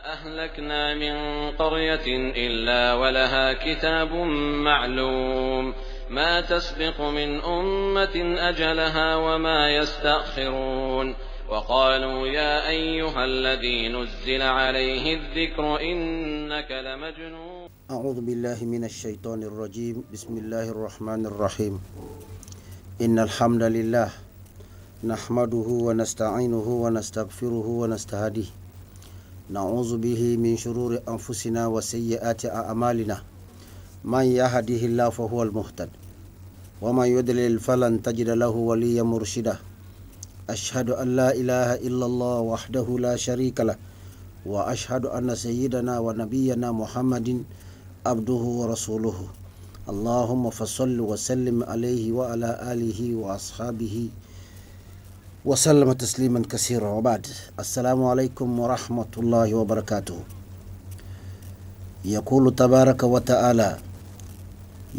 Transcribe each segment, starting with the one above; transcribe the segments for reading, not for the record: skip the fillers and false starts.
أهلكنا من قرية إلا ولها كتاب معلوم ما تسبق من أمة أجلها وما يستأخرون وقالوا يا أيها الذي نزل عليه الذكر إنك لمجنون. أعوذ بالله من الشيطان الرجيم. بسم الله الرحمن الرحيم. إن الحمد لله نحمده ونستعينه ونستغفره ونستهديه نعوذ به من شرور أنفسنا وسيئات أعمالنا من يهده الله فهو المهتد ومن يضلل فلن تجد له وليا مرشدا. أشهد أن لا إله إلا الله وحده لا شريك له وأشهد أن سيدنا ونبينا محمد عبده ورسوله. اللهم فصل وسلم عليه وعلى آله وأصحابه وسلم تسليما كثيرا وبعد. السلام عليكم ورحمة الله وبركاته. يقول تبارك وتعالى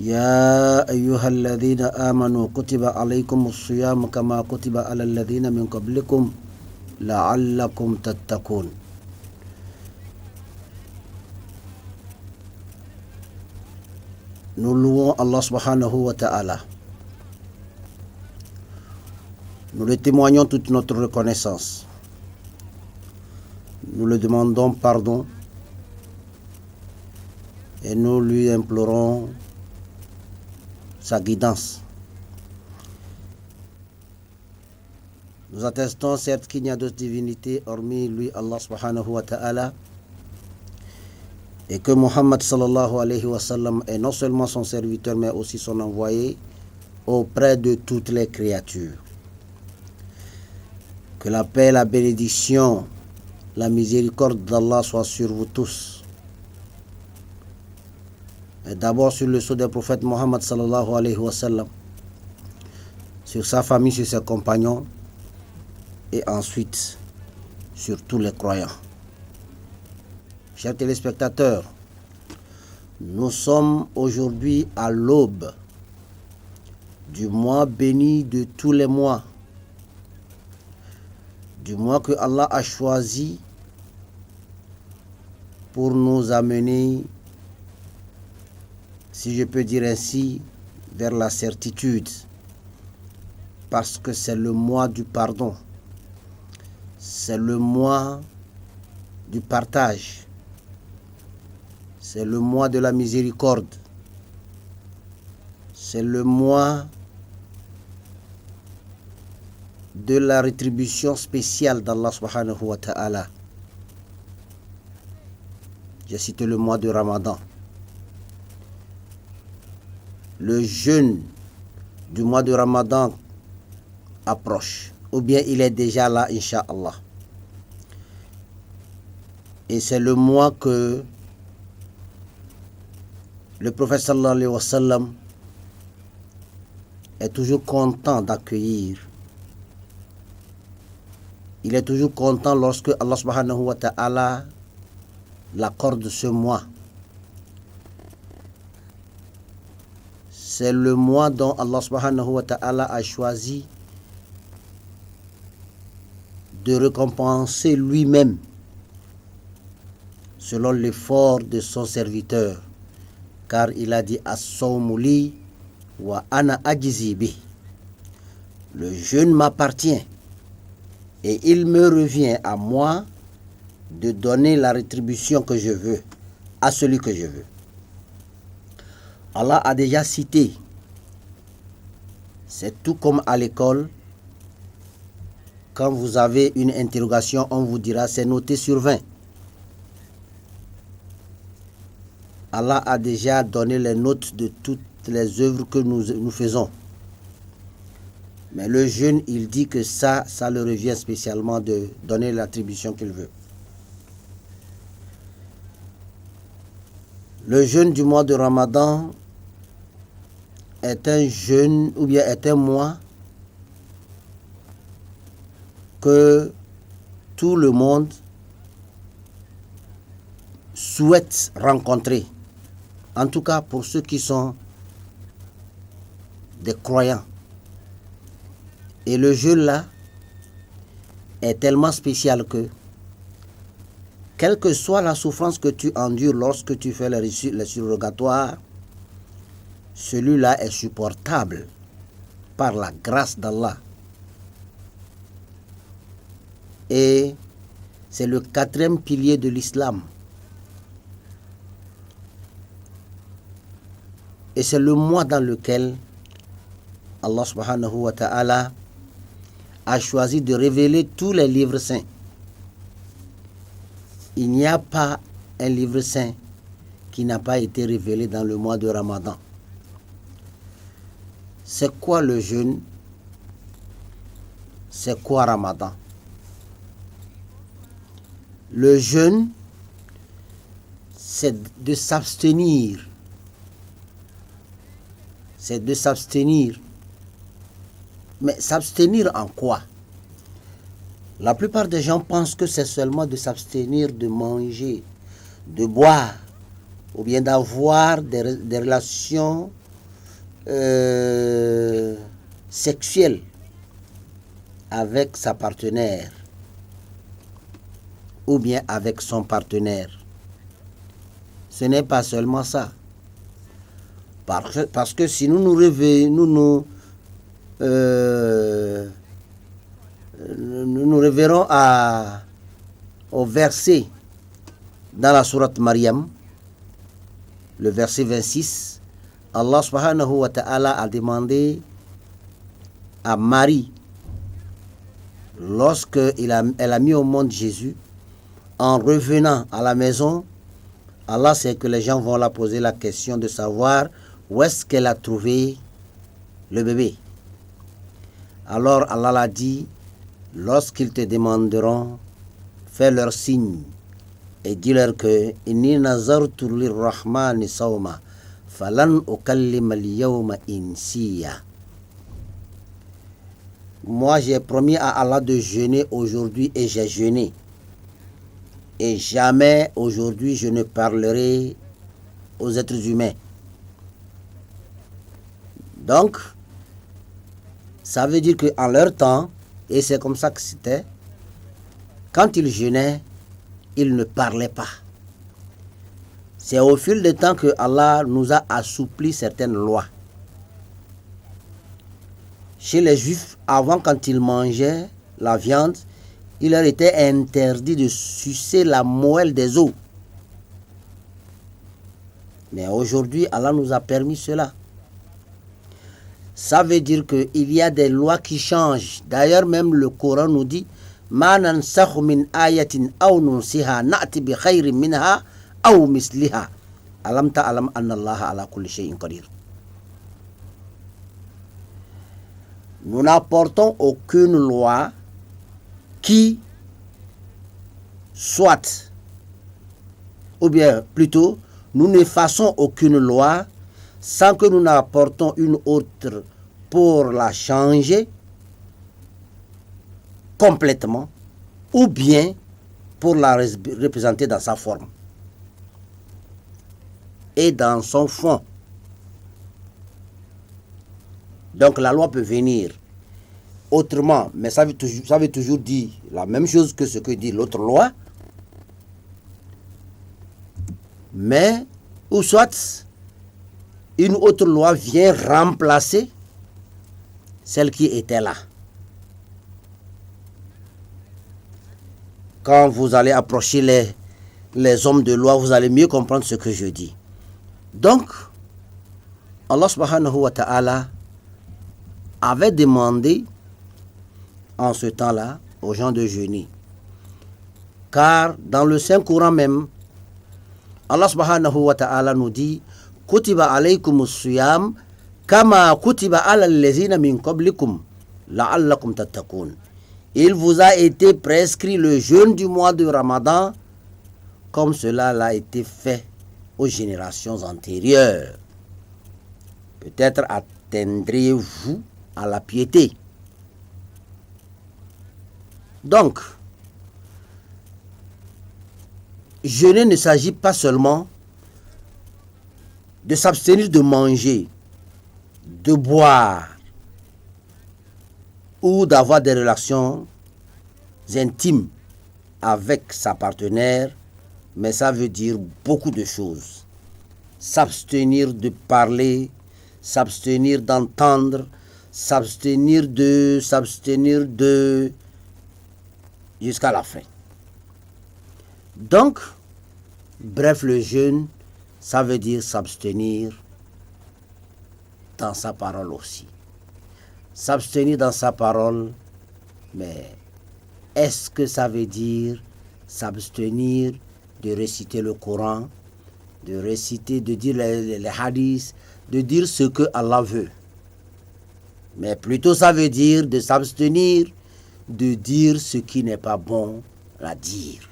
يا أيها الذين آمنوا كتب عليكم الصيام كما كتب على الذين من قبلكم لعلكم تتقون. Nous louons Allah subhanahu wa ta'ala. Nous le témoignons toute notre reconnaissance. Nous le demandons pardon et nous lui implorons sa guidance. Nous attestons certes qu'il n'y a d'autre divinité hormis lui, Allah subhanahu wa ta'ala, et que Muhammad sallallahu alayhi wa sallam est non seulement son serviteur mais aussi son envoyé auprès de toutes les créatures. Que la paix, la bénédiction, la miséricorde d'Allah soit sur vous tous. Et d'abord sur le sceau des prophètes Muhammad sallallahu alayhi wa sallam, sur sa famille, sur ses compagnons, et ensuite sur tous les croyants. Chers téléspectateurs, nous sommes aujourd'hui à l'aube du mois béni de tous les mois, du mois que Allah a choisi pour nous amener, si je peux dire ainsi, vers la certitude, parce que c'est le mois du pardon, c'est le mois du partage, c'est le mois de la miséricorde, c'est le mois de la rétribution spéciale d'Allah subhanahu wa ta'ala. J'ai cité le mois de Ramadan. Le jeûne du mois de Ramadan approche, ou bien il est déjà là, Inch'Allah. Et c'est le mois que le prophète sallallahu alayhi wa sallam est toujours content d'accueillir. Il est toujours content lorsque Allah subhanahu wa ta'ala l'accorde ce mois. C'est le mois dont Allah subhanahu wa ta'ala a choisi de récompenser lui-même selon l'effort de son serviteur. Car il a dit as-sawmu li wa ana ajzi bih. Le jeûne m'appartient et il me revient à moi de donner la rétribution que je veux à celui que je veux. Allah a déjà cité, c'est tout comme à l'école, quand vous avez une interrogation, on vous dira c'est noté sur 20. Allah a déjà donné les notes de toutes les œuvres que nous faisons. Mais le jeûne, il dit que ça le revient spécialement de donner l'attribution qu'il veut. Le jeûne du mois de Ramadan est un jeûne, ou bien est un mois que tout le monde souhaite rencontrer. En tout cas pour ceux qui sont des croyants. Et le jeûne là est tellement spécial que quelle que soit la souffrance que tu endures lorsque tu fais les surrogatoires, celui-là est supportable par la grâce d'Allah. Et c'est le 4e pilier de l'islam. Et c'est le mois dans lequel Allah subhanahu wa ta'ala a choisi de révéler tous les livres saints. Il n'y a pas un livre saint qui n'a pas été révélé dans le mois de Ramadan. C'est quoi le jeûne? C'est quoi Ramadan? Le jeûne, c'est de s'abstenir. C'est de s'abstenir. Mais s'abstenir en quoi? La plupart des gens pensent que c'est seulement de s'abstenir de manger, de boire, ou bien d'avoir des relations sexuelles avec sa partenaire, ou bien avec son partenaire. Ce n'est pas seulement ça. Parce que si nous nous référons au verset dans la sourate Maryam, le verset 26, Allah subhanahu wa ta'ala a demandé à Marie, lorsqu'elle a mis au monde Jésus, en revenant à la maison, Allah sait que les gens vont la poser la question de savoir où est-ce qu'elle a trouvé le bébé. Alors Allah l'a dit, lorsqu'ils te demanderont, fais leur signe et dis-leur que inni nazartu lirrahmani sawma falan ukallima al-yawma insiya. Moi j'ai promis à Allah de jeûner aujourd'hui et j'ai jeûné. Et jamais aujourd'hui je ne parlerai aux êtres humains. Donc, ça veut dire qu'en leur temps, et c'est comme ça que c'était, quand ils jeûnaient, ils ne parlaient pas. C'est au fil du temps que Allah nous a assoupli certaines lois. Chez les Juifs, avant, quand ils mangeaient la viande, il leur était interdit de sucer la moelle des os. Mais aujourd'hui, Allah nous a permis cela. Ça veut dire qu'il y a des lois qui changent. D'ailleurs, même le Coran nous dit Ma nansakhu min ayatin aw nunsiha na'ti bi khayrin minha aw misliha. Alam ta'lam anna Allah ala kulli shay'in qadir. Nous n'apportons aucune loi qui soit, ou bien plutôt, nous ne faisons aucune loi sans que nous n'apportons une autre pour la changer complètement ou bien pour la représenter dans sa forme et dans son fond. Donc la loi peut venir autrement, mais ça veut toujours dire la même chose que ce que dit l'autre loi, mais ou soit une autre loi vient remplacer celle qui était là. Quand vous allez approcher les hommes de loi, vous allez mieux comprendre ce que je dis. Donc, Allah subhanahu wa ta'ala avait demandé en ce temps-là aux gens de jeûner. Car dans le Saint-Coran même, Allah subhanahu wa ta'ala nous dit Kutiba alaykumus siyam kama kutiba ala allazina min qablikum la'allakum tattaqun. Il vous a été prescrit le jeûne du mois de Ramadan comme cela l'a été fait aux générations antérieures. Peut-être atteindrez-vous à la piété. Donc, jeûner ne s'agit pas seulement de s'abstenir de manger, de boire ou d'avoir des relations intimes avec sa partenaire mais ça veut dire beaucoup de choses. S'abstenir de parler, s'abstenir d'entendre, s'abstenir de, jusqu'à la fin. Donc, bref, le jeûne, ça veut dire s'abstenir dans sa parole aussi. S'abstenir dans sa parole, mais est-ce que ça veut dire s'abstenir de réciter le Coran, de réciter, de dire les hadiths, de dire ce que Allah veut? Mais plutôt ça veut dire de s'abstenir de dire ce qui n'est pas bon à dire.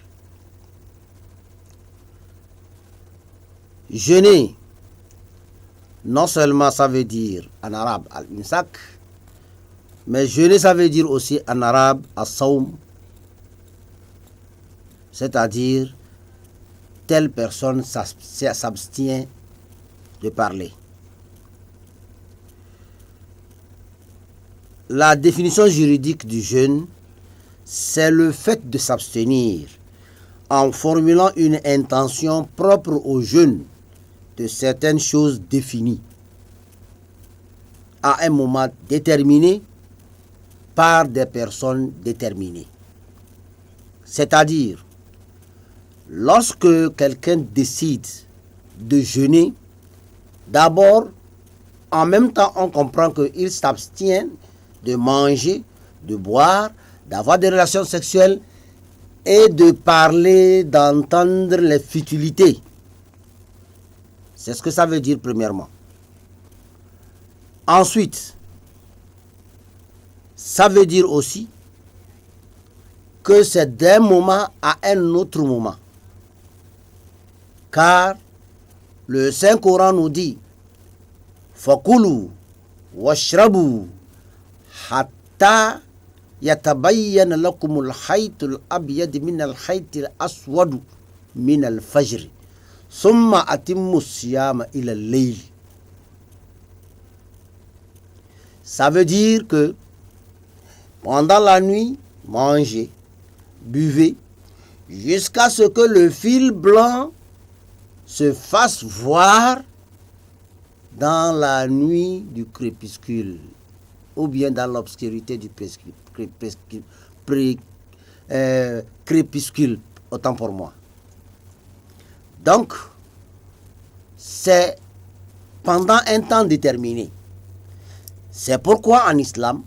Jeûner, non seulement ça veut dire en arabe al-imsak, mais jeûner ça veut dire aussi en arabe as-sawm, c'est-à-dire telle personne s'abstient de parler. La définition juridique du jeûne, c'est le fait de s'abstenir en formulant une intention propre au jeûne de certaines choses définies à un moment déterminé par des personnes déterminées. C'est-à-dire, lorsque quelqu'un décide de jeûner, d'abord, en même temps, on comprend qu'il s'abstient de manger, de boire, d'avoir des relations sexuelles et de parler, d'entendre les futilités. C'est ce que ça veut dire premièrement. Ensuite, ça veut dire aussi que c'est d'un moment à un autre moment. Car le Saint-Coran nous dit « Fakulu washrabu hatta yatabayyana lakumul khaytul abyad min al-khaytil aswad min al-fajr summa atimmu siyama ila al-layl » Ça veut dire que pendant la nuit, mangez, buvez, jusqu'à ce que le fil blanc se fasse voir dans la nuit du crépuscule ou bien dans l'obscurité du crépuscule, autant pour moi. Donc, c'est pendant un temps déterminé. C'est pourquoi en islam,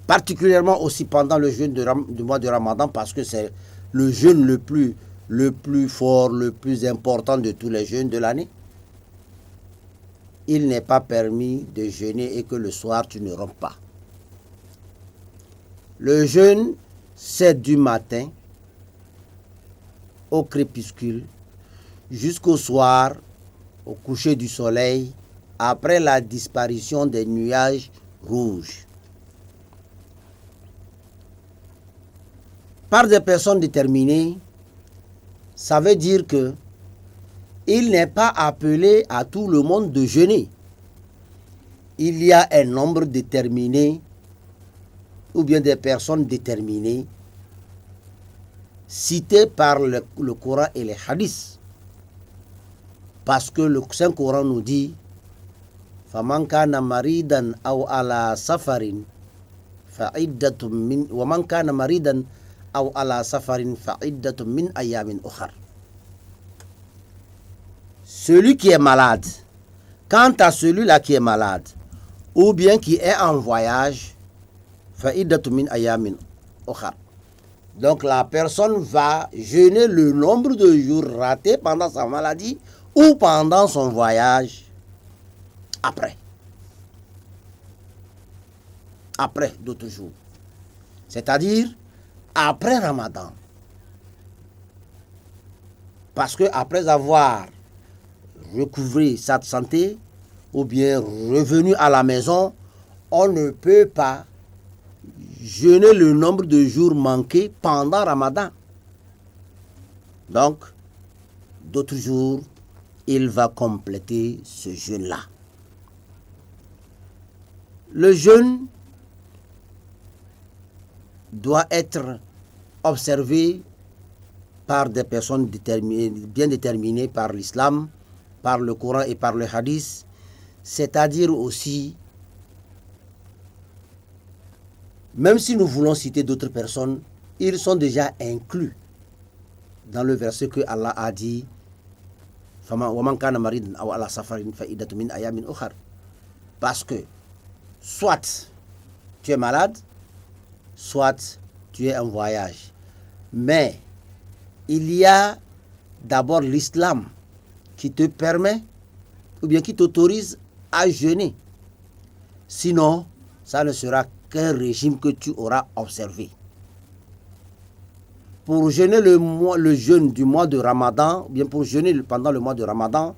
particulièrement aussi pendant le jeûne du mois de Ramadan, parce que c'est le jeûne le plus fort, le plus important de tous les jeûnes de l'année, il n'est pas permis de jeûner et que le soir tu ne rompes pas. Le jeûne, c'est du matin au crépuscule jusqu'au soir, au coucher du soleil, après la disparition des nuages rouges. Par des personnes déterminées, ça veut dire que il n'est pas appelé à tout le monde de jeûner. Il y a un nombre déterminé ou bien des personnes déterminées citées par le Coran et les hadiths. Parce que le Saint-Coran nous dit فَمَنْ كَانَ مَرِيدًا أَوْ عَلَى سَفَرٍ فَعِدَّةٌ مِنْ وَمَنْ كَانَ مَرِيدًا أَوْ عَلَى سَفَرٍ فَعِدَّةٌ مِنْ أَيَّامٍ أُخَرَ. Celui qui est malade, quant à celui-là qui est malade, ou bien qui est en voyage, فَعِدَّةٌ مِنْ أَيَّامٍ أُخَرَ. Donc la personne va jeûner le nombre de jours ratés pendant sa maladie ou pendant son voyage après d'autres jours. C'est-à-dire après Ramadan. Parce que après avoir recouvré sa santé ou bien revenu à la maison, on ne peut pas jeûner le nombre de jours manqués pendant Ramadan. Donc, d'autres jours, il va compléter ce jeûne-là. Le jeûne doit être observé par des personnes bien déterminées par l'islam, par le Coran et par le hadith, c'est-à-dire aussi, même si nous voulons citer d'autres personnes, ils sont déjà inclus dans le verset que Allah a dit, parce que soit tu es malade, soit tu es en voyage. Mais il y a d'abord l'islam qui te permet ou bien qui t'autorise à jeûner. Sinon, ça ne sera qu'un régime que tu auras observé. Pour jeûner le jeûne du mois de Ramadan, ou bien pour jeûner pendant le mois de Ramadan,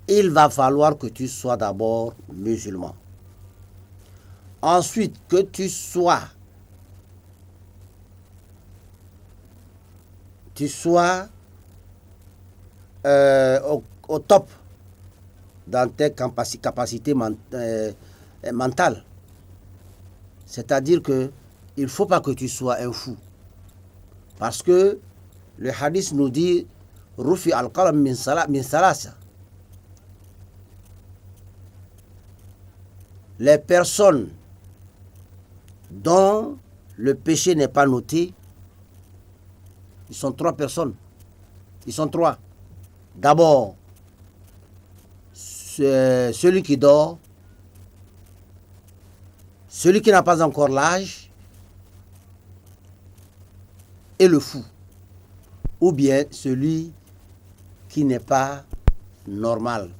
il va falloir que tu sois d'abord musulman. Ensuite, que tu sois au top dans tes capacités mentales. C'est-à-dire que il ne faut pas que tu sois un fou. Parce que le hadith nous dit Rufi al-qalam min salasa. Les personnes dont le péché n'est pas noté, ils sont 3 personnes. Ils sont 3. D'abord, celui qui dort, celui qui n'a pas encore l'âge, et le fou. Ou bien celui qui n'est pas normal.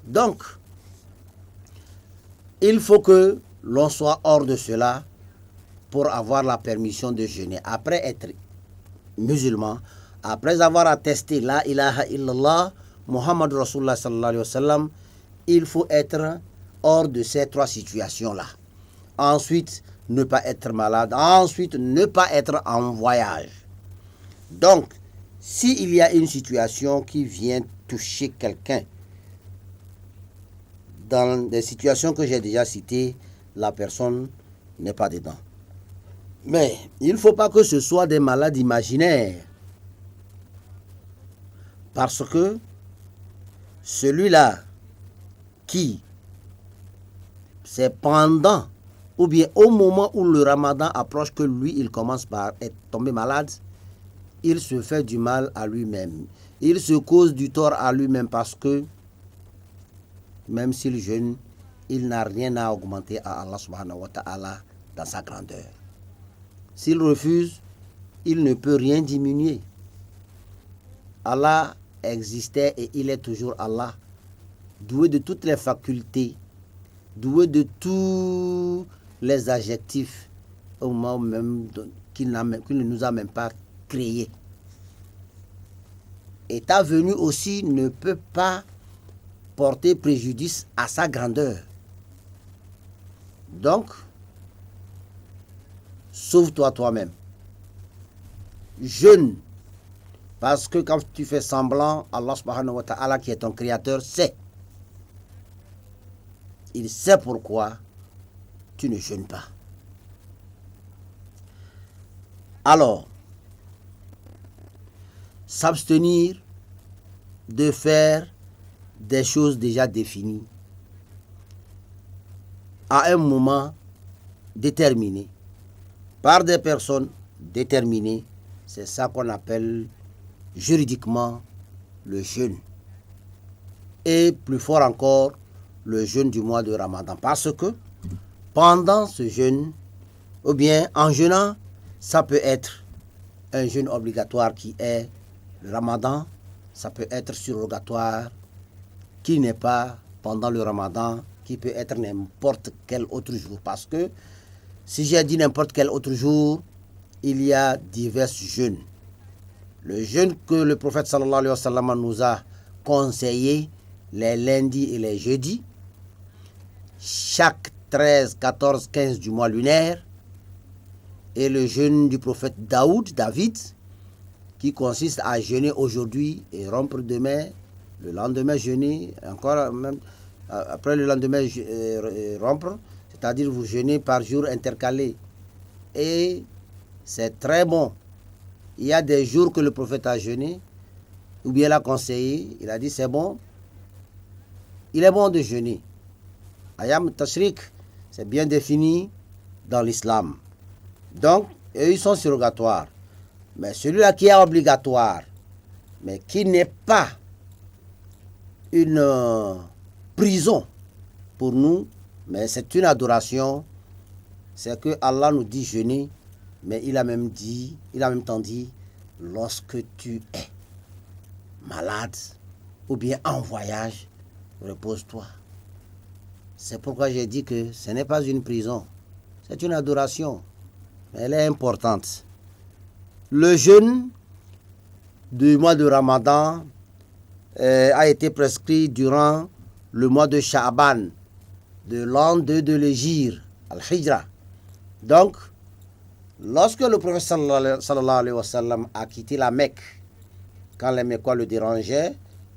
Donc, il faut que l'on soit hors de cela pour avoir la permission de jeûner. Après être musulman, après avoir attesté la ilaha illallah, Muhammad Rasulullah sallallahu alayhi wa sallam, il faut être hors de ces 3 situations-là. Ensuite, ne pas être malade. Ensuite, ne pas être en voyage. Donc, s'il y a une situation qui vient toucher quelqu'un, dans des situations que j'ai déjà citées, la personne n'est pas dedans. Mais il ne faut pas que ce soit des malades imaginaires. Parce que celui-là qui, c'est pendant ou bien au moment où le Ramadan approche que lui, il commence par être tombé malade, il se fait du mal à lui-même. Il se cause du tort à lui-même parce que même s'il jeûne, il n'a rien à augmenter à Allah subhanahu wa ta'ala dans sa grandeur. S'il refuse, il ne peut rien diminuer. Allah existait et il est toujours Allah, doué de toutes les facultés, doué de tous les adjectifs au moment même qu'il ne nous a même pas créés. Et ta venue aussi ne peut pas porter préjudice à sa grandeur. Donc, sauve-toi toi-même. Jeûne. Parce que quand tu fais semblant, Allah subhanahu wa ta'ala qui est ton créateur sait. Il sait pourquoi tu ne jeûnes pas. Alors, s'abstenir de faire des choses déjà définies à un moment déterminé par des personnes déterminées, c'est ça qu'on appelle juridiquement le jeûne. Et plus fort encore, le jeûne du mois de Ramadan. Parce que pendant ce jeûne, ou bien en jeûnant, ça peut être un jeûne obligatoire qui est le Ramadan, ça peut être surrogatoire qui n'est pas pendant le Ramadan, qui peut être n'importe quel autre jour. Parce que si j'ai dit n'importe quel autre jour, il y a divers jeûnes. Le jeûne que le prophète sallallahu alayhi wa sallam nous a conseillé les lundis et les jeudis, chaque 13, 14, 15 du mois lunaire, et le jeûne du prophète David, qui consiste à jeûner aujourd'hui et rompre demain, le lendemain jeûner, encore même après le lendemain rompre, c'est-à-dire vous jeûnez par jour intercalé. Et c'est très bon il y a des jours que le prophète a jeûné, ou bien l'a conseillé, il a dit c'est bon, il est bon de jeûner. Ayam Tashrik, c'est bien défini dans l'islam. Donc, eux, ils sont surrogatoires. Mais celui-là qui est obligatoire, mais qui n'est pas une prison pour nous, mais c'est une adoration, c'est que Allah nous dit jeûner, mais il a même temps dit, lorsque tu es malade ou bien en voyage, repose-toi. C'est pourquoi j'ai dit que ce n'est pas une prison, c'est une adoration, mais elle est importante. Le jeûne du mois de Ramadan a été prescrit durant le mois de Sha'ban, de l'an 2 de l'Hégire, Al-Hijra. Donc, lorsque le prophète sallallahu alayhi wa sallam a quitté la Mecque, quand les Mecquois le dérangeaient,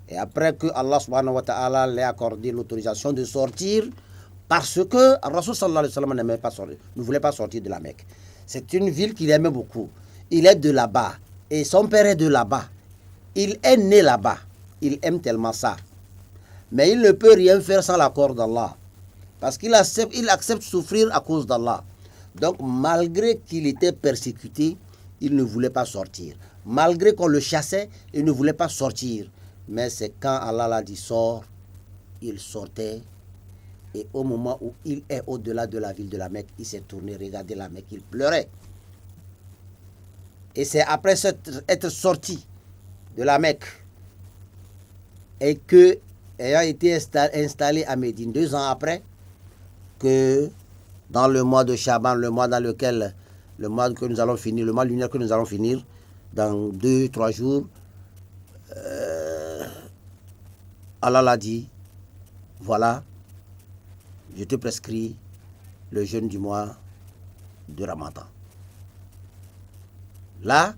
et après que Allah subhanahu wa ta'ala lui a accordé l'autorisation de sortir, parce que Rasul sallallahu alayhi wa sallam n'aimait pas sortir, ne voulait pas sortir de la Mecque. C'est une ville qu'il aimait beaucoup. Il est de là-bas, et son père est de là-bas. Il est né là-bas. Il aime tellement ça. Mais il ne peut rien faire sans l'accord d'Allah. Parce qu'il accepte souffrir à cause d'Allah. Donc, malgré qu'il était persécuté, il ne voulait pas sortir. Malgré qu'on le chassait, il ne voulait pas sortir. Mais c'est quand Allah l'a dit sort, il sortait. Et au moment où il est au-delà de la ville de la Mecque, il s'est tourné, regardé la Mecque, il pleurait. Et c'est après être sorti de la Mecque et que, ayant été installé à Médine 2 ans après, que dans le mois de Shaban, le mois dans lequel, le mois que nous allons finir, le mois lunaire que nous allons finir, dans 2-3 jours, Allah l'a dit, voilà, je te prescris le jeûne du mois de Ramadan. Là,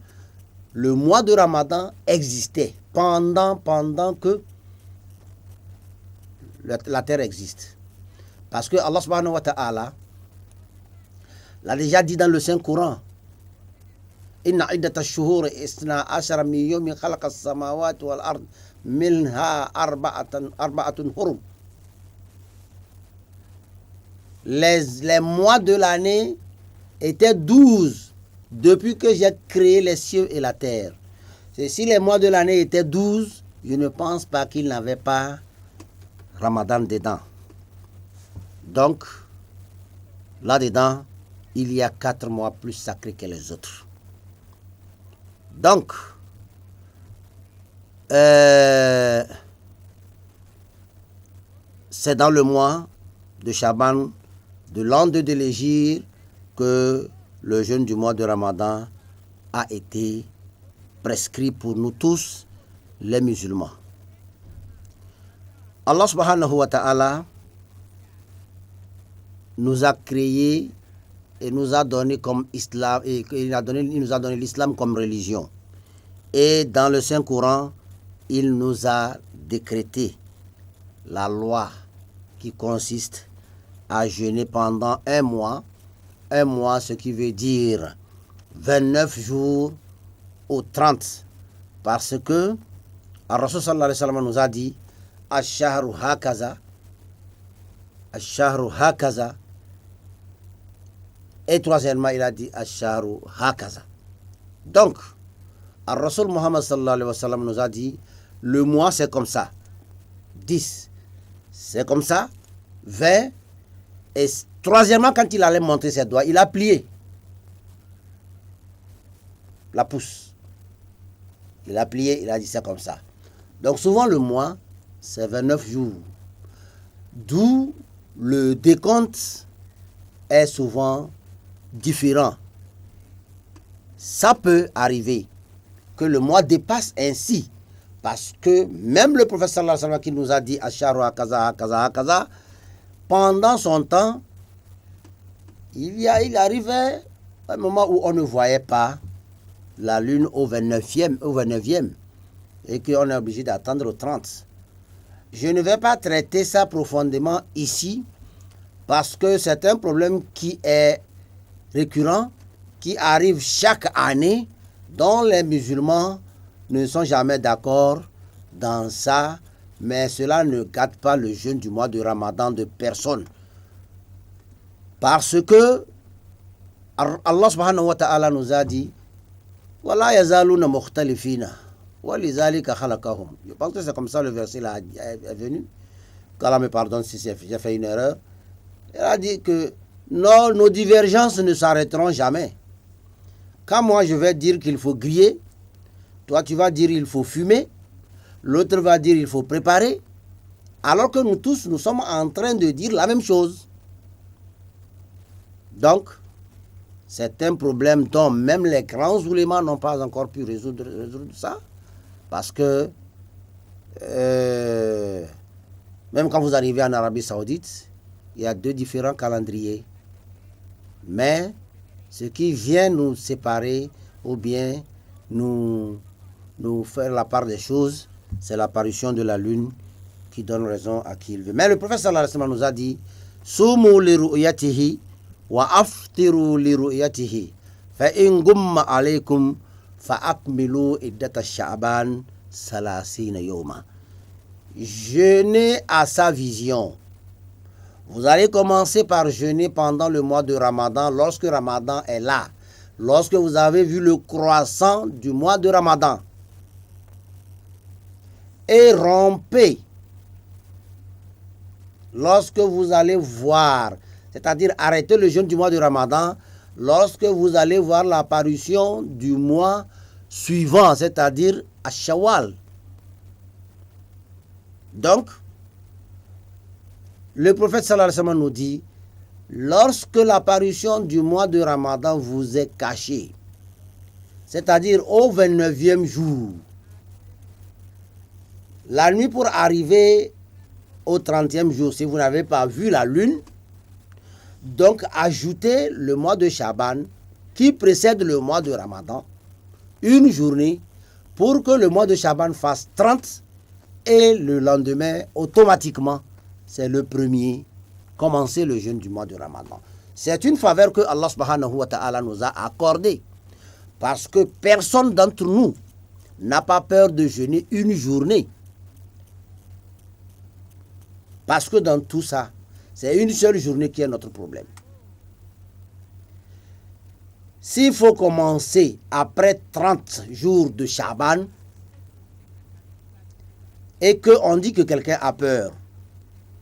le mois de Ramadan existait pendant que la terre existe. Parce que Allah subhanahu wa ta'ala l'a déjà dit dans le Saint-Coran. Inna iddata ash-shuhur isna ashara min yawmin khalaqa as-samawati wal ard minha arba'atun hurum. Les mois de l'année étaient 12 depuis que j'ai créé les cieux et la terre. Et si les mois de l'année étaient 12, je ne pense pas qu'il n'avait pas Ramadan dedans. Donc, là-dedans, il y a 4 mois plus sacrés que les autres. Donc, c'est dans le mois de Shaban, de l'an 2 de l'Hégire, que le jeûne du mois de Ramadan a été prescrit pour nous tous, les musulmans. Allah subhanahu wa ta'ala nous a créés et nous a donné comme islam, et il nous a donné l'islam comme religion. Et dans le Saint-Coran, il nous a décrété la loi qui consiste à jeûner pendant un mois, ce qui veut dire 29 jours ou 30. Parce que Rasul sallallahu alayhi wa sallam nous a dit Ash-shahru hakaza. Et troisièmement, il a dit Ash-shahru hakaza. Donc, Rasul Muhammad sallallahu alayhi wa sallam nous a dit le mois c'est comme ça. 10, c'est comme ça. 20. Et troisièmement, quand il allait montrer ses doigts, il a plié la pouce. Il a plié, il a dit c'est comme ça. Donc souvent le mois, c'est 29 jours. D'où le décompte est souvent différent. Ça peut arriver que le mois dépasse ainsi. Parce que même le prophète sallallahu alayhi wa sallam qui nous a dit Asharu hakaza, pendant son temps, il arrivait un moment où on ne voyait pas la lune au 29e et qu'on est obligé d'attendre au 30. Je ne vais pas traiter ça profondément ici parce que c'est un problème qui est récurrent, qui arrive chaque année dont les musulmans ne sont jamais d'accord dans ça, mais cela ne gâte pas le jeûne du mois de Ramadan de personne. Parce que Allah subhanahu wa ta'ala nous a dit Wala yazaluna mukhtalifina wa lizalika khalaqahum. Je pense que c'est comme ça le verset là est venu. qu'Allah me pardonne si j'ai fait une erreur. Elle a dit que nos divergences ne s'arrêteront jamais. Quand moi je vais dire qu'il faut griller, toi tu vas dire il faut fumer, l'autre va dire il faut préparer, alors que nous tous, nous sommes en train de dire la même chose. Donc, c'est un problème dont même les grands oulémas n'ont pas encore pu résoudre ça, parce que même quand vous arrivez en Arabie Saoudite, il y a 2 différents calendriers. Mais ce qui vient nous séparer ou bien nous faire la part des choses, c'est l'apparition de la lune qui donne raison à qui il veut. Mais le prophète sallallahu alayhi wa sallam nous a dit Soumu li ru'yatihi wa aftiru li ru'yatihi fa in gumma alaykum fa akmilu iddata sha'ban salasina yawma. Jeûnez à sa vision. Vous allez commencer par jeûner pendant le mois de Ramadan, lorsque Ramadan est là, lorsque vous avez vu le croissant du mois de Ramadan. Et rompez lorsque vous allez voir, c'est-à-dire arrêtez le jeûne du mois de Ramadan, lorsque vous allez voir l'apparition du mois suivant, c'est-à-dire à Shawwal. Donc, le prophète sallallahu alayhi wa sallam nous dit, lorsque l'apparition du mois de Ramadan vous est cachée, c'est-à-dire au 29e jour, la nuit pour arriver au 30e jour, si vous n'avez pas vu la lune, donc ajoutez le mois de Shaban qui précède le mois de Ramadan, une journée pour que le mois de Shaban fasse 30 et le lendemain, automatiquement, c'est le premier, commencer le jeûne du mois de Ramadan. C'est une faveur que Allah subhanahu wa ta'ala nous a accordée. Parce que personne d'entre nous n'a pas peur de jeûner une journée. Parce que dans tout ça, c'est une seule journée qui est notre problème. S'il faut commencer après 30 jours de Shaban, et qu'on dit que quelqu'un a peur,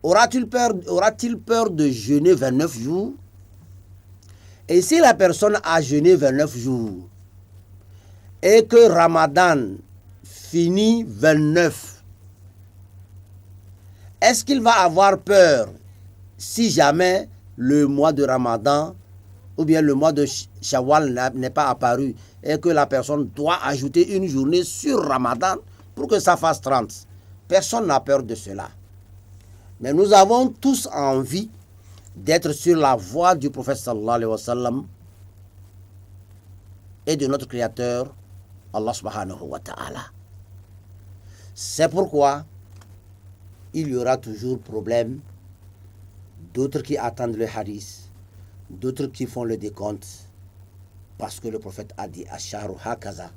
aura-t-il peur de jeûner 29 jours? Et si la personne a jeûné 29 jours et que Ramadan finit 29, est-ce qu'il va avoir peur si jamais le mois de Ramadan ou bien le mois de Shawwal n'est pas apparu et que la personne doit ajouter une journée sur Ramadan pour que ça fasse 30? Personne n'a peur de cela. Mais nous avons tous envie d'être sur la voie du prophète sallallahu alayhi wa sallam et de notre Créateur, Allah subhanahu wa ta'ala. C'est pourquoi il y aura toujours problème. D'autres qui attendent le hadith, d'autres qui font le décompte, parce que le prophète a dit Asharu hakaza,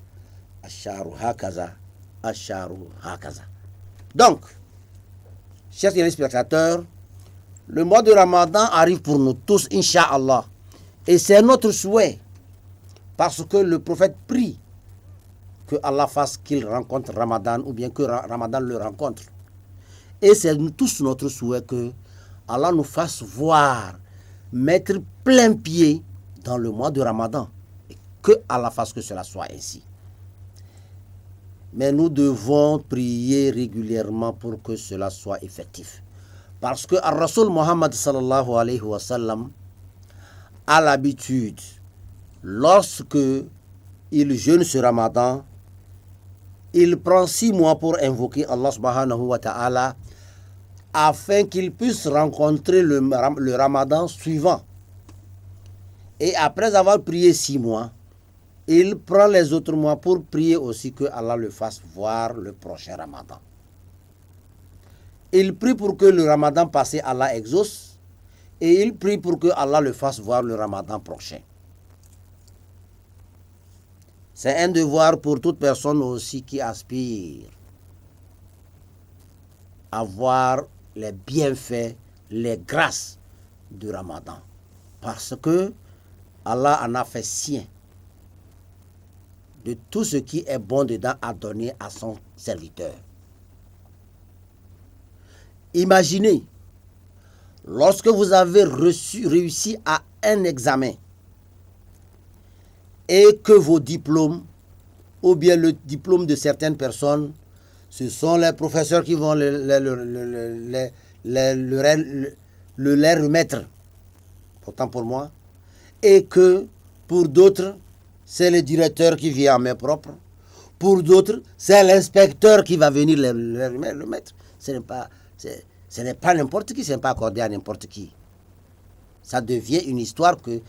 Asharu hakaza, Asharu hakaza. Donc, chers téléspectateurs, le mois de Ramadan arrive pour nous tous, Inch'Allah. Et c'est notre souhait, parce que le prophète prie que Allah fasse qu'il rencontre Ramadan, ou bien que Ramadan le rencontre. Et c'est tous notre souhait que Allah nous fasse voir, mettre plein pied dans le mois de Ramadan. Et que Allah fasse que cela soit ainsi. Mais nous devons prier régulièrement pour que cela soit effectif. Parce que Ar-Rasul Muhammad sallallahu alayhi wa sallam a l'habitude, lorsque il jeûne ce Ramadan, il prend 6 mois pour invoquer Allah subhanahu wa ta'ala afin qu'il puisse rencontrer le Ramadan suivant. Et après avoir prié 6 mois, il prend les autres mois pour prier aussi que Allah le fasse voir le prochain Ramadan. Il prie pour que le Ramadan passé, Allah exauce. Et il prie pour que Allah le fasse voir le Ramadan prochain. C'est un devoir pour toute personne aussi qui aspire à voir les bienfaits, les grâces du Ramadan. Parce que Allah en a fait sien de tout ce qui est bon dedans à donner à son serviteur. Imaginez, lorsque vous avez réussi à un examen et que vos diplômes, ou bien le diplôme de certaines personnes, ce sont les professeurs qui vont le remettre, pourtant pour moi, et que pour d'autres, c'est le directeur qui vient en main propre, pour d'autres, c'est l'inspecteur qui va venir le remettre. Ce n'est pas n'importe qui, ce n'est pas accordé à n'importe qui. Ça devient une histoire que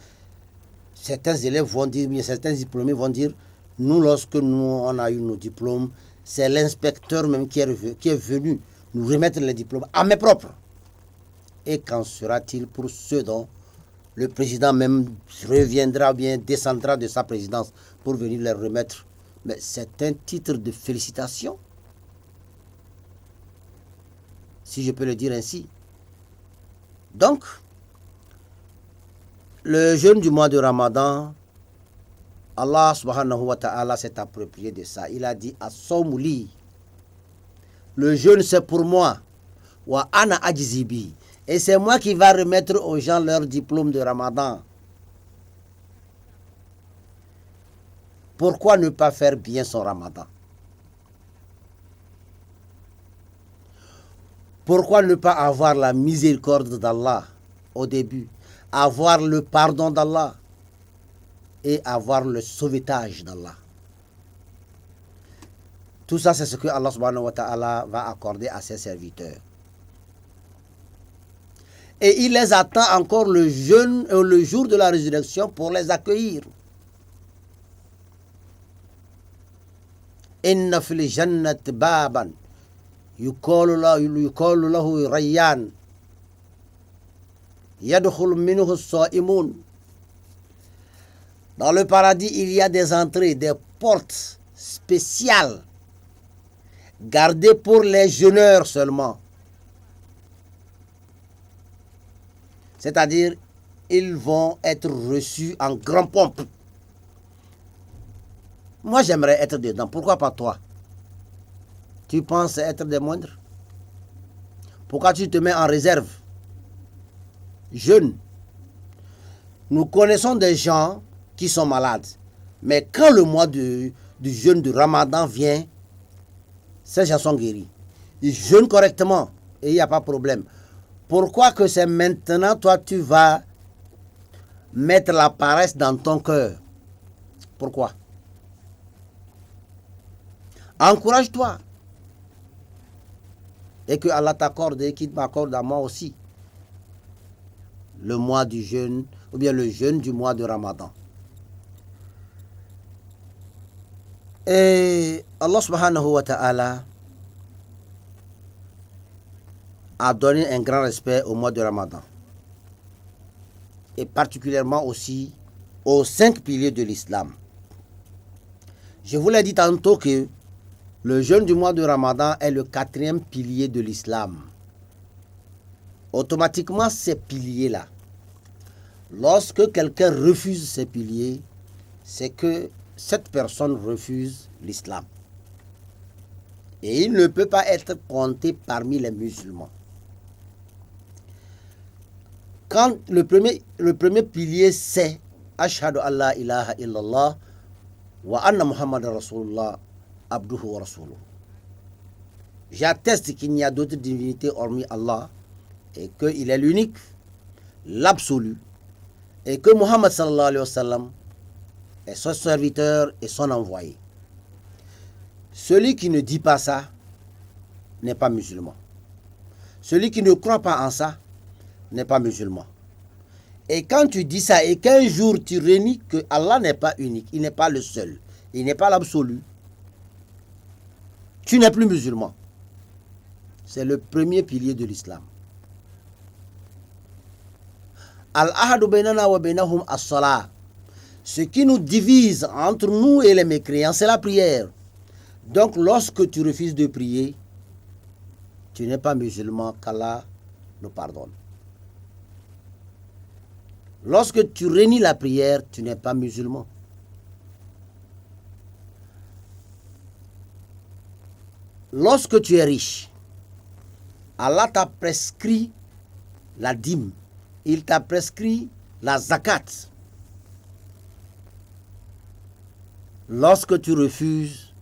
certains élèves vont dire, mais certains diplômés vont dire, nous, lorsque on a eu nos diplômes, c'est l'inspecteur même qui est venu nous remettre les diplômes à main propre. Et qu'en sera-t-il pour ceux dont le président même reviendra ou bien descendra de sa présidence pour venir les remettre? Mais c'est un titre de félicitation, si je peux le dire ainsi. Donc, le jeûne du mois de Ramadan, Allah subhanahu wa ta'ala s'est approprié de ça. Il a dit, as-sawmu li, le jeûne c'est pour moi, wa ana ajzi bi, et c'est moi qui va remettre aux gens leur diplôme de Ramadan. Pourquoi ne pas faire bien son Ramadan? Pourquoi ne pas avoir la miséricorde d'Allah au début, avoir le pardon d'Allah et avoir le sauvetage d'Allah? Tout ça, c'est ce que Allah subhanahu wa ta'ala va accorder à ses serviteurs. Et il les attend encore le jour de la résurrection pour les accueillir. Inna fil jannati baban yuqalu lahu rayyan yadkhulu minhu as-sa'imun. Dans le paradis, il y a des entrées, des portes spéciales gardées pour les jeûneurs seulement. C'est-à-dire, ils vont être reçus en grand pompe. Moi, j'aimerais être dedans. Pourquoi pas toi? Tu penses être des moindres? Pourquoi tu te mets en réserve? Jeûne. Nous connaissons des gens qui sont malades. Mais quand le mois du jeûne de Ramadan vient, ces gens sont guéris. Ils jeûnent correctement et il n'y a pas de problème. Pourquoi que c'est maintenant, toi, tu vas mettre la paresse dans ton cœur? Pourquoi? Encourage-toi. Et que Allah t'accorde et qu'il m'accorde à moi aussi le mois du jeûne, ou bien le jeûne du mois de Ramadan. Et Allah subhanahu wa ta'ala a donné un grand respect au mois de Ramadan. Et particulièrement aussi aux 5 piliers de l'islam. Je vous l'ai dit tantôt que le jeûne du mois de Ramadan est le 4e pilier de l'islam. Automatiquement, ces piliers-là, lorsque quelqu'un refuse ces piliers, c'est que cette personne refuse l'islam. Et il ne peut pas être compté parmi les musulmans. Quand le premier pilier, c'est Ashhadu an la ilaha illallah wa anna Muhammad Rasulullah abduhu wa rasuluh. J'atteste qu'il n'y a d'autres divinités hormis Allah et qu'il est l'unique, l'absolu, et que Muhammad sallallahu alayhi wa sallam est son serviteur et son envoyé. Celui qui ne dit pas ça n'est pas musulman. Celui qui ne croit pas en ça n'est pas musulman. Et quand tu dis ça et qu'un jour tu renies que Allah n'est pas unique, il n'est pas le seul, il n'est pas l'absolu, tu n'es plus musulman. C'est le premier pilier de l'islam. Al-ahadu baynana wa baynahum as-salah. Ce qui nous divise entre nous et les mécréants, c'est la prière. Donc, lorsque tu refuses de prier, tu n'es pas musulman, qu'Allah nous pardonne. Lorsque tu renies la prière, tu n'es pas musulman. Lorsque tu es riche, Allah t'a prescrit la dîme, il t'a prescrit la zakat. Lorsque tu refuses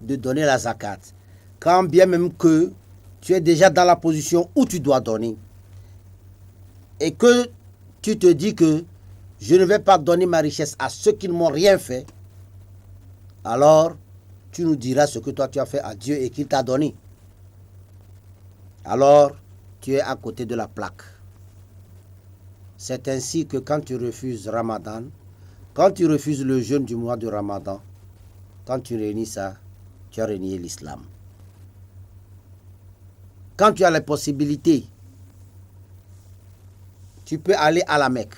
de donner la zakat, quand bien même que tu es déjà dans la position où tu dois donner, et que tu te dis que je ne vais pas donner ma richesse à ceux qui ne m'ont rien fait, alors tu nous diras ce que toi tu as fait à Dieu et qu'il t'a donné. Alors tu es à côté de la plaque. C'est ainsi que quand tu refuses Ramadan, quand tu refuses le jeûne du mois de Ramadan, quand tu réunis ça, tu as renié l'islam. Quand tu as les possibilités, tu peux aller à la Mecque.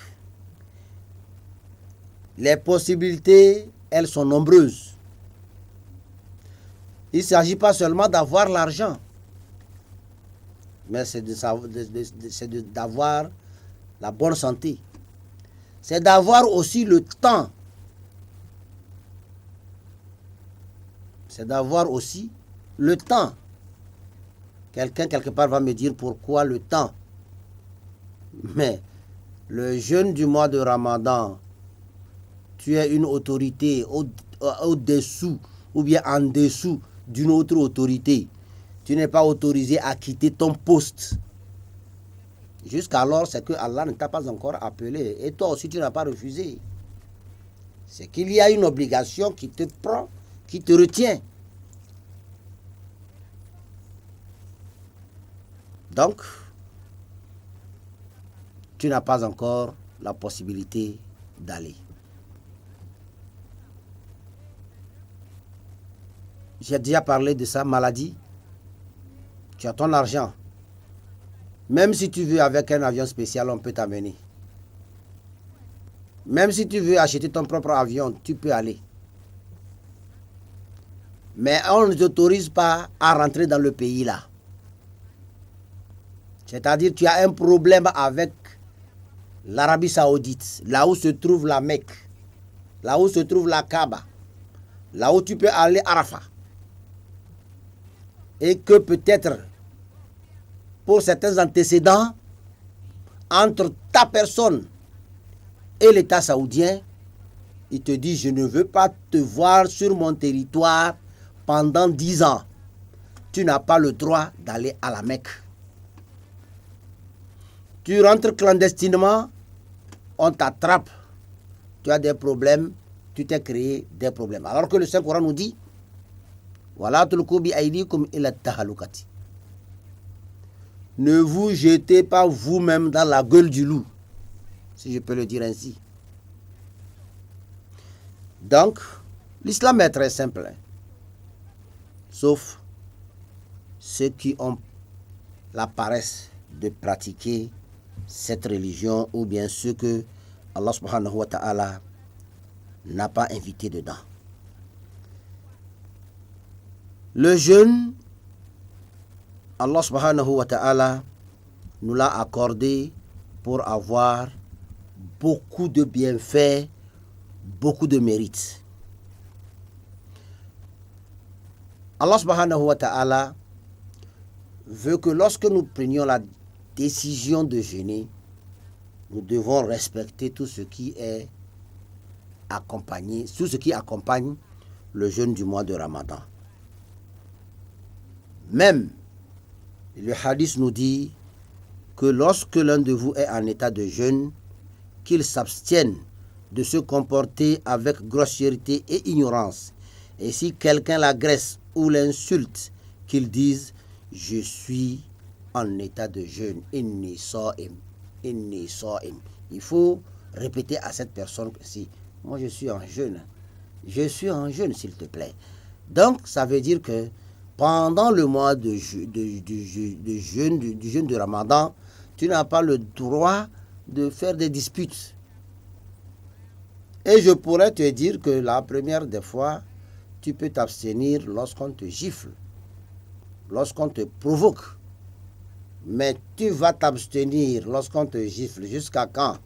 Les possibilités, elles sont nombreuses. Il ne s'agit pas seulement d'avoir l'argent, mais c'est d'avoir la bonne santé. C'est d'avoir aussi le temps. C'est d'avoir aussi le temps. Quelqu'un, quelque part, va me dire pourquoi le temps. Mais le jeûne du mois de Ramadan, tu es une autorité au-dessous ou bien en dessous d'une autre autorité. Tu n'es pas autorisé à quitter ton poste. Jusqu'alors, c'est que Allah ne t'a pas encore appelé. Et toi aussi, tu n'as pas refusé. C'est qu'il y a une obligation qui te prend, qui te retient. Donc, tu n'as pas encore la possibilité d'aller. J'ai déjà parlé de ça, maladie. Tu as ton argent. Même si tu veux avec un avion spécial, on peut t'amener. Même si tu veux acheter ton propre avion, tu peux aller. Mais on ne t'autorise pas à rentrer dans le pays là. C'est-à-dire tu as un problème avec l'Arabie Saoudite, là où se trouve la Mecque, là où se trouve la Kaaba, là où tu peux aller à Arafat. Et que peut-être, pour certains antécédents, entre ta personne et l'État saoudien, il te dit, je ne veux pas te voir sur mon territoire pendant 10 ans. Tu n'as pas le droit d'aller à la Mecque. Tu rentres clandestinement, on t'attrape. Tu as des problèmes, tu t'es créé des problèmes. Alors que le Saint-Coran nous dit, ne vous jetez pas vous-même dans la gueule du loup, si je peux le dire ainsi. Donc, l'islam est très simple, sauf ceux qui ont la paresse de pratiquer cette religion ou bien ceux que Allah subhanahu wa ta'ala n'a pas invité dedans. Le jeûne, Allah subhanahu wa ta'ala nous l'a accordé pour avoir beaucoup de bienfaits, beaucoup de mérites. Allah subhanahu wa ta'ala veut que lorsque nous prenions la décision de jeûner, nous devons respecter tout ce qui est accompagné, tout ce qui accompagne le jeûne du mois de Ramadan. Même le hadith nous dit que lorsque l'un de vous est en état de jeûne, qu'il s'abstienne de se comporter avec grossièreté et ignorance. Et si quelqu'un l'agresse ou l'insulte, qu'il dise « Je suis en état de jeûne. Inni sa'im. Inni sa'im » Il faut répéter à cette personne si moi je suis en jeûne. Je suis en jeûne, s'il te plaît. Donc, ça veut dire que pendant le mois du jeûne de Ramadan, tu n'as pas le droit de faire des disputes. Et je pourrais te dire que la première des fois, tu peux t'abstenir lorsqu'on te gifle, lorsqu'on te provoque. Mais tu vas t'abstenir lorsqu'on te gifle. Jusqu'à quand?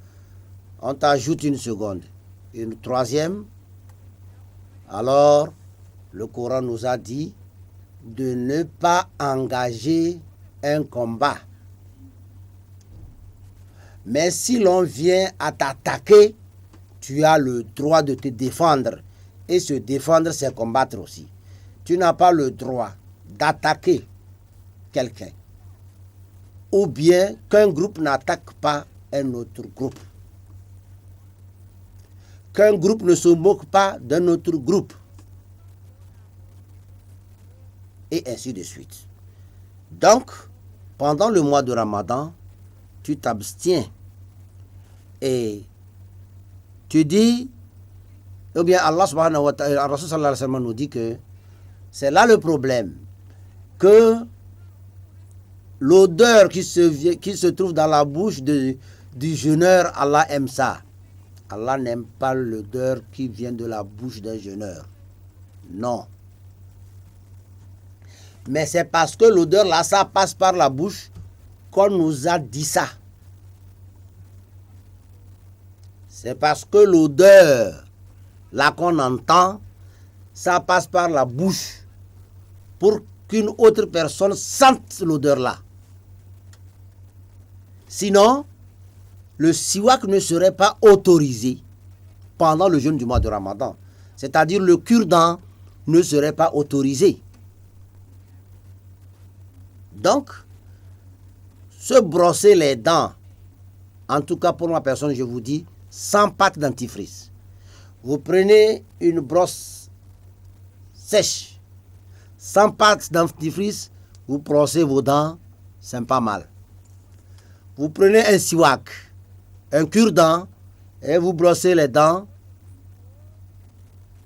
On t'ajoute une seconde. Une troisième. Alors, le Coran nous a dit de ne pas engager un combat. Mais si l'on vient à t'attaquer, tu as le droit de te défendre. Et se défendre, c'est combattre aussi. Tu n'as pas le droit d'attaquer quelqu'un. Ou bien qu'un groupe n'attaque pas un autre groupe. Qu'un groupe ne se moque pas d'un autre groupe. Et ainsi de suite. Donc, pendant le mois de Ramadan, tu t'abstiens. Et tu dis, ou bien Allah subhanahu wa ta'ala, Rasul sallallahu alayhi wa sallam nous dit que c'est là le problème, que l'odeur qui se trouve dans la bouche du jeûneur, Allah aime ça. Allah n'aime pas l'odeur qui vient de la bouche d'un jeûneur. Non. Mais c'est parce que l'odeur là, ça passe par la bouche qu'on nous a dit ça. C'est parce que l'odeur là qu'on entend, ça passe par la bouche pour qu'une autre personne sente l'odeur là. Sinon, le siwak ne serait pas autorisé pendant le jeûne du mois de Ramadan. C'est-à-dire le cure-dent ne serait pas autorisé. Donc, se brosser les dents, en tout cas pour ma personne, je vous dis, sans pâte dentifrice. Vous prenez une brosse sèche, sans pâte dentifrice, vous brossez vos dents, c'est pas mal. Vous prenez un siwak, un cure-dent, et vous brossez les dents,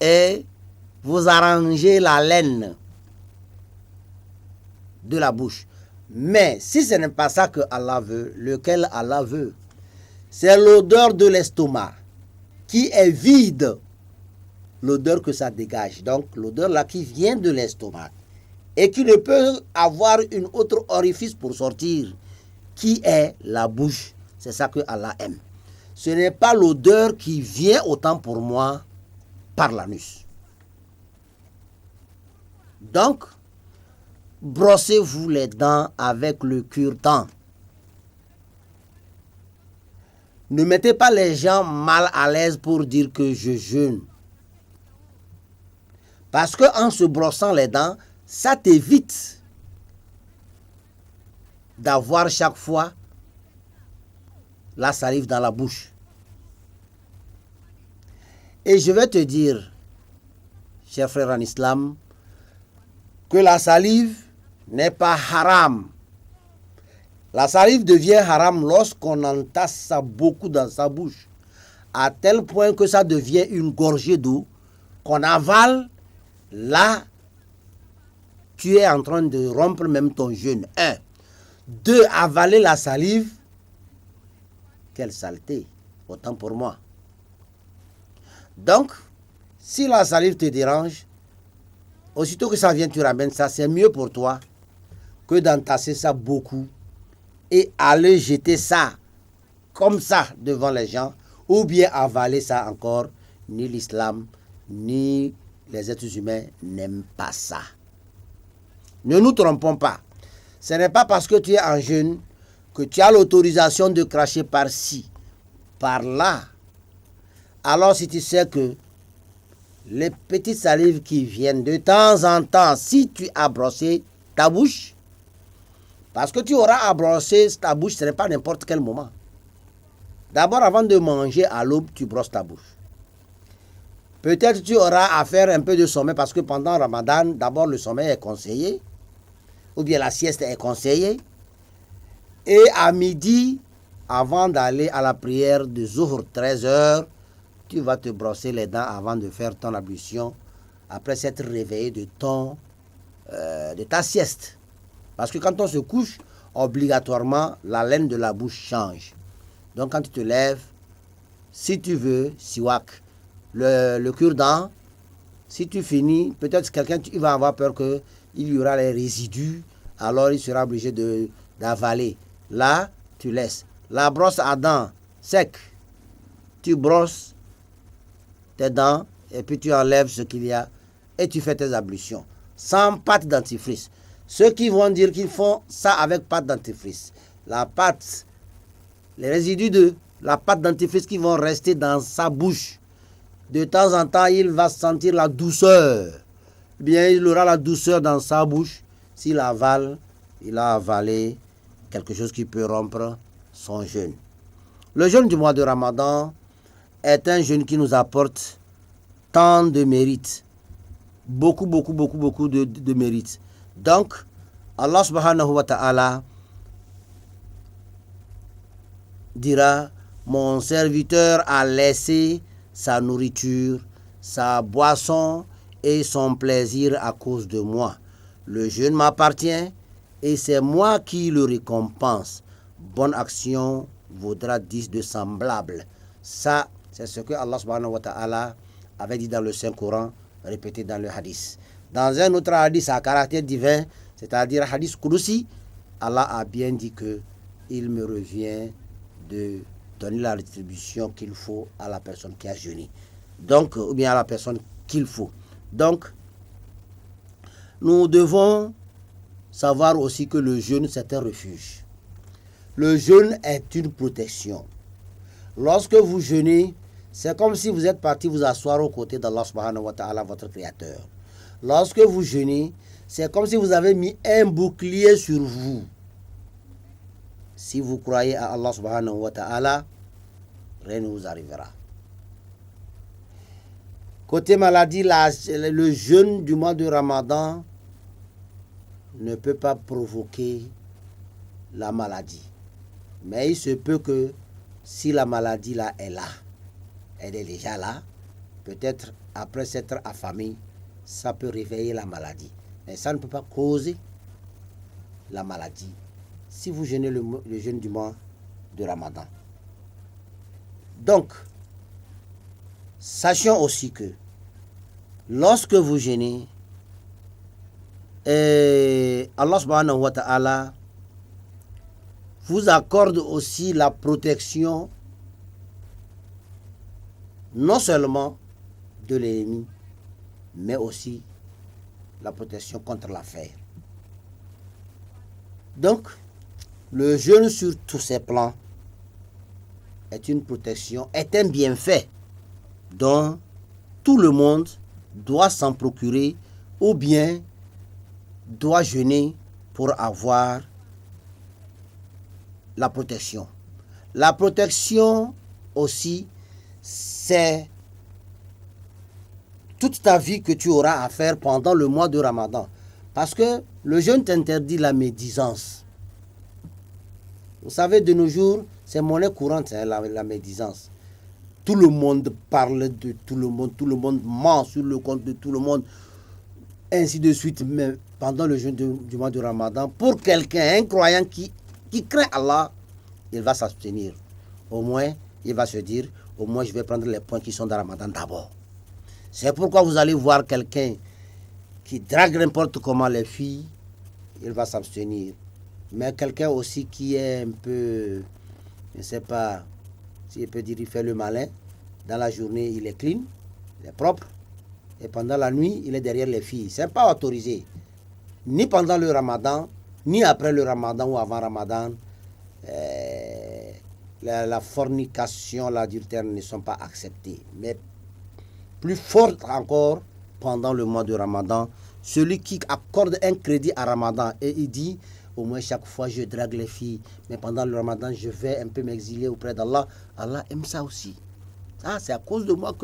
et vous arrangez la laine de la bouche. Mais si ce n'est pas ça que Allah veut, lequel Allah veut, c'est l'odeur de l'estomac qui est vide, l'odeur que ça dégage. Donc l'odeur là qui vient de l'estomac et qui ne peut avoir une autre orifice pour sortir, qui est la bouche. C'est ça que Allah aime. Ce n'est pas l'odeur qui vient, autant pour moi, par l'anus. Donc, brossez-vous les dents avec le cure-dent. Ne mettez pas les gens mal à l'aise pour dire que je jeûne. Parce qu'en se brossant les dents, ça t'évite d'avoir chaque fois la salive dans la bouche. Et je vais te dire, cher frère en islam, que la salive n'est pas haram. La salive devient haram lorsqu'on entasse ça beaucoup dans sa bouche, à tel point que ça devient une gorgée d'eau qu'on avale. Là, tu es en train de rompre même ton jeûne. 1. 2. Avaler la salive. Quelle saleté, autant pour moi. Donc, si la salive te dérange, aussitôt que ça vient, tu ramènes ça, c'est mieux pour toi que d'entasser ça beaucoup et aller jeter ça comme ça devant les gens, ou bien avaler ça encore. Ni l'islam, ni les êtres humains n'aiment pas ça. Ne nous trompons pas. Ce n'est pas parce que tu es en jeûne que tu as l'autorisation de cracher par-ci, par-là. Alors si tu sais que les petites salives qui viennent de temps en temps, si tu as brossé ta bouche, parce que tu auras à brosser ta bouche, ce n'est pas n'importe quel moment. D'abord, avant de manger à l'aube, tu brosses ta bouche. Peut-être tu auras à faire un peu de sommeil, parce que pendant Ramadan, d'abord le sommeil est conseillé, ou bien la sieste est conseillée. Et à midi, avant d'aller à la prière de Zuhr, 13h, tu vas te brosser les dents avant de faire ton ablution, après s'être réveillé de ta sieste. Parce que quand on se couche, obligatoirement, la laine de la bouche change. Donc quand tu te lèves, si tu veux, siwak, le cure-dent, si tu finis, peut-être quelqu'un il va avoir peur qu'il y aura les résidus, alors il sera obligé d'avaler. Là, tu laisses. La brosse à dents sec, tu brosses tes dents et puis tu enlèves ce qu'il y a et tu fais tes ablutions. Sans pâte dentifrice. Ceux qui vont dire qu'ils font ça avec pâte dentifrice, la pâte, les résidus de la pâte dentifrice qui vont rester dans sa bouche, de temps en temps, il va sentir la douceur. Bien, il aura la douceur dans sa bouche. S'il avale, il a avalé quelque chose qui peut rompre son jeûne. Le jeûne du mois de Ramadan est un jeûne qui nous apporte tant de mérites. Beaucoup de mérites. Donc, Allah subhanahu wa ta'ala dira, mon serviteur a laissé sa nourriture, sa boisson et son plaisir à cause de moi. Le jeûne m'appartient et c'est moi qui le récompense. Bonne action vaudra 10 de semblable. Ça, c'est ce que Allah subhanahu wa ta'ala avait dit dans le Saint-Coran, répété dans le hadith. Dans un autre hadith à caractère divin, c'est-à-dire hadith Qudusi, Allah a bien dit que il me revient de donner la rétribution qu'il faut à la personne qui a jeûné. Donc, ou bien à la personne qu'il faut. Donc, nous devons savoir aussi que le jeûne, c'est un refuge. Le jeûne est une protection. Lorsque vous jeûnez, c'est comme si vous êtes parti vous asseoir aux côtés d'Allah subhanahu wa ta'ala, votre créateur. Lorsque vous jeûnez, c'est comme si vous avez mis un bouclier sur vous. Si vous croyez à Allah subhanahu wa ta'ala, rien ne vous arrivera. Côté maladie, le jeûne du mois de Ramadan ne peut pas provoquer la maladie. Mais il se peut que si la maladie là est là, elle est déjà là, peut-être après s'être affamé, ça peut réveiller la maladie. Mais ça ne peut pas causer la maladie si vous jeûnez le jeûne du mois de Ramadan. Donc, sachons aussi que lorsque vous jeûnez, Allah subhanahu wa ta'ala vous accorde aussi la protection non seulement de l'ennemi, mais aussi la protection contre l'affaire. Donc, le jeûne sur tous ces plans est une protection, est un bienfait dont tout le monde doit s'en procurer ou bien doit jeûner pour avoir la protection. La protection aussi, c'est toute ta vie que tu auras à faire pendant le mois de Ramadan. Parce que le jeûne t'interdit la médisance. Vous savez, de nos jours, c'est monnaie courante, hein, la médisance. Tout le monde parle de tout le monde ment sur le compte de tout le monde, ainsi de suite. Mais pendant le jeûne du mois de Ramadan, pour quelqu'un, un croyant qui craint Allah, il va s'abstenir. Au moins, il va se dire, au moins je vais prendre les points qui sont dans Ramadan d'abord. C'est pourquoi vous allez voir quelqu'un qui drague n'importe comment les filles, il va s'abstenir. Mais quelqu'un aussi qui est un peu, je ne sais pas si je peux dire, il fait le malin. Dans la journée, il est clean, il est propre. Et pendant la nuit, il est derrière les filles. Ce n'est pas autorisé. Ni pendant le Ramadan, ni après le Ramadan ou avant Ramadan. La fornication, l'adultère ne sont pas acceptés. Mais plus fort encore, pendant le mois de Ramadan, celui qui accorde un crédit à Ramadan et il dit, au moins chaque fois je drague les filles, mais pendant le Ramadan je vais un peu m'exiler auprès d'Allah. Allah aime ça aussi. Ah, c'est à cause de moi,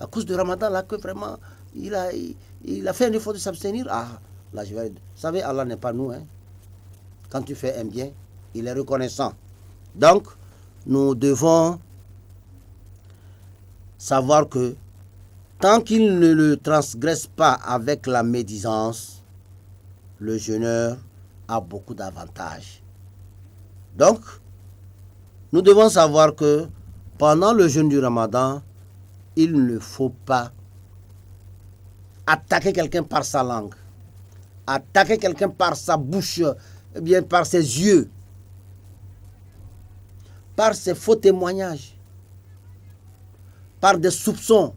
à cause de Ramadan là que vraiment il a fait un effort de s'abstenir. Ah, là je vais... Vous savez, Allah n'est pas nous. Hein. Quand tu fais un bien, il est reconnaissant. Donc, nous devons savoir que tant qu'il ne le transgresse pas avec la médisance, le jeûneur a beaucoup d'avantages. Donc, nous devons savoir que pendant le jeûne du Ramadan, il ne faut pas attaquer quelqu'un par sa langue, attaquer quelqu'un par sa bouche, eh bien par ses yeux, par ses faux témoignages, par des soupçons.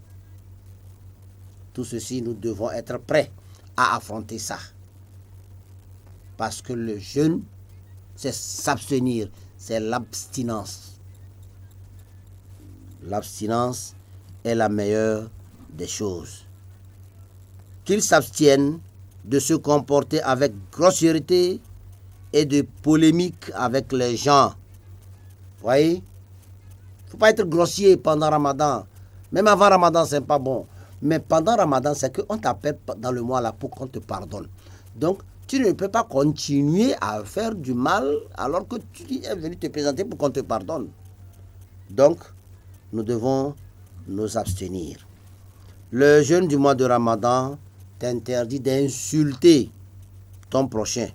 Tout ceci, nous devons être prêts à affronter ça. Parce que le jeûne, c'est s'abstenir, c'est l'abstinence. L'abstinence est la meilleure des choses. Qu'ils s'abstiennent de se comporter avec grossièreté et de polémique avec les gens. Vous voyez? Il ne faut pas être grossier pendant Ramadan. Même avant Ramadan, ce n'est pas bon. Mais pendant Ramadan, c'est qu'on t'appelle dans le mois là pour qu'on te pardonne. Donc, tu ne peux pas continuer à faire du mal alors que tu es venu te présenter pour qu'on te pardonne. Donc, nous devons nous abstenir. Le jeûne du mois de Ramadan t'interdit d'insulter ton prochain.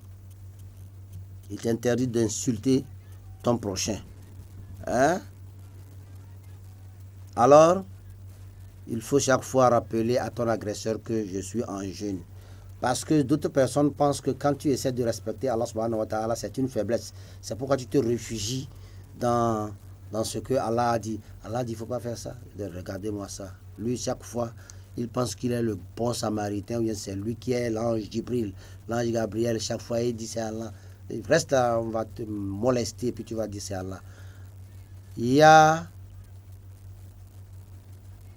Il t'interdit d'insulter ton prochain. Hein? Alors, il faut chaque fois rappeler à ton agresseur que je suis en jeûne. Parce que d'autres personnes pensent que quand tu essaies de respecter Allah subhanahu wa ta'ala, c'est une faiblesse. C'est pourquoi tu te réfugies dans ce que Allah a dit. Allah a dit, il ne faut pas faire ça. Regardez-moi ça. Lui, chaque fois, il pense qu'il est le bon samaritain, ou bien c'est lui qui est l'ange Jibril, l'ange Gabriel. Chaque fois, il dit c'est Allah. Reste là, on va te molester, puis tu vas dire c'est Allah. Il y a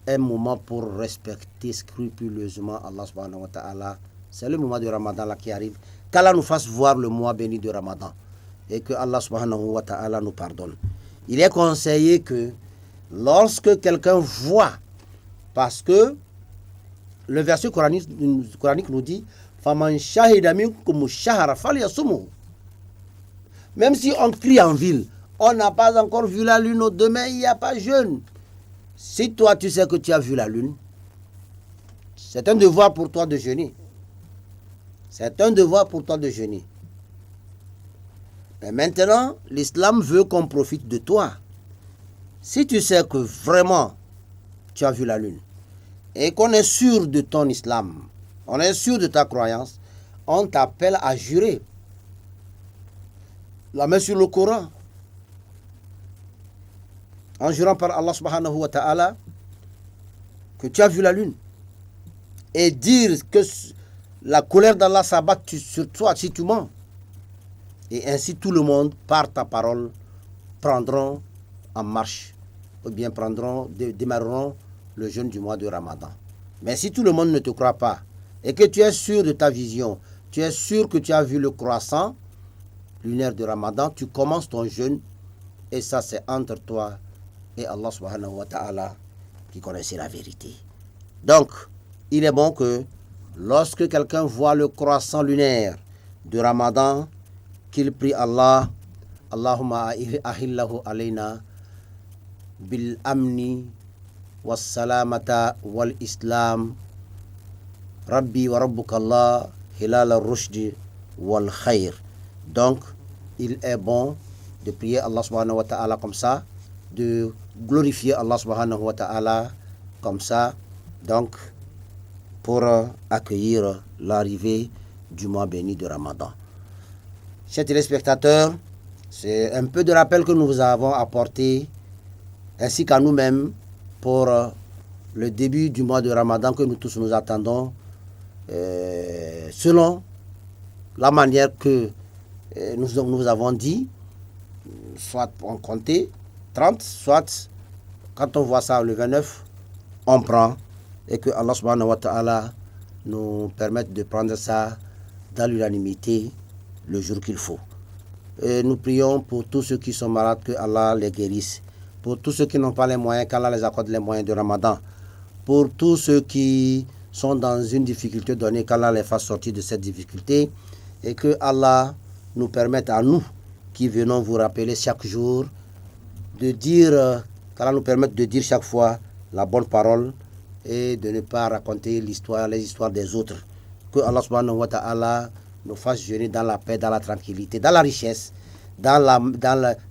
un moment pour respecter scrupuleusement Allah subhanahu wa ta'ala. C'est le moment de Ramadan là qui arrive. Qu'Allah nous fasse voir le mois béni de Ramadan et que Allah subhanahu wa ta'ala nous pardonne. Il est conseillé que lorsque quelqu'un voit, parce que le verset coranique nous dit Faman shahida minkum shahra falyasumhu. Même si on crie en ville, on n'a pas encore vu la lune, demain il n'y a pas jeûne. Si toi tu sais que tu as vu la lune, c'est un devoir pour toi de jeûner. C'est un devoir pour toi de jeûner. Mais maintenant, l'islam veut qu'on profite de toi. Si tu sais que vraiment tu as vu la lune et qu'on est sûr de ton islam, on est sûr de ta croyance, on t'appelle à jurer. La main sur le Coran. En jurant par Allah subhanahu wa ta'ala que tu as vu la lune. Et dire que la colère d'Allah s'abat sur toi si tu mens. Et ainsi tout le monde, par ta parole, prendront en marche, ou bien démarreront le jeûne du mois de Ramadan. Mais si tout le monde ne te croit pas, et que tu es sûr de ta vision, tu es sûr que tu as vu le croissant lunaire de Ramadan, tu commences ton jeûne, et ça c'est entre toi et Allah subhanahu wa ta'ala qui connaissait la vérité. Donc, il est bon que lorsque quelqu'un voit le croissant lunaire de Ramadan, qu'il prie Allah, Allahumma ahillahu alayna bil amni was salamata wal islam rabbi wa rabbukallah hilal al-rushdi wal khair. Donc, il est bon de prier Allah subhanahu wa ta'ala comme ça, de glorifier Allah subhanahu wa ta'ala comme ça, donc pour accueillir l'arrivée du mois béni de Ramadan. Chers téléspectateurs, c'est un peu de rappel que nous vous avons apporté, ainsi qu'à nous-mêmes, pour le début du mois de Ramadan que nous tous nous attendons, selon la manière que nous avons dit, soit on comptait 30, soit quand on voit ça le 29, on prend, et que Allah subhanahu wa ta'ala nous permette de prendre ça dans l'unanimité le jour qu'il faut. Et nous prions pour tous ceux qui sont malades, que Allah les guérisse. Pour tous ceux qui n'ont pas les moyens, qu'Allah les accorde les moyens de Ramadan. Pour tous ceux qui sont dans une difficulté donnée, qu'Allah les fasse sortir de cette difficulté. Et que Allah nous permette à nous, qui venons vous rappeler chaque jour, de dire, qu'Allah nous permette de dire chaque fois la bonne parole et de ne pas raconter les histoires des autres. Que Allah subhanahu wa ta'ala nous fasse jeûner dans la paix, dans la tranquillité, dans la richesse, dans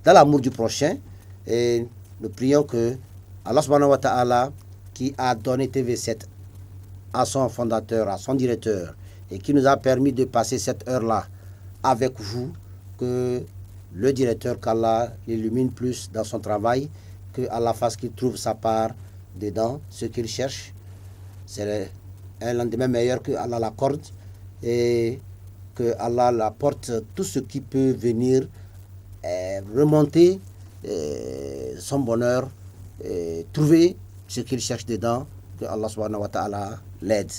l'amour du prochain. Et nous prions que Allah subhanahu wa ta'ala qui a donné TV7 à son fondateur, à son directeur, et qui nous a permis de passer cette heure-là avec vous, que le directeur, qu'Allah l'illumine plus dans son travail, que Allah fasse qu'il trouve sa part dedans, ce qu'il cherche. C'est un lendemain meilleur que Allah l'accorde, et que Allah l'apporte tout ce qui peut venir remonter son bonheur, trouver ce qu'il cherche dedans, que Allah subhanahu wa ta'ala l'aide.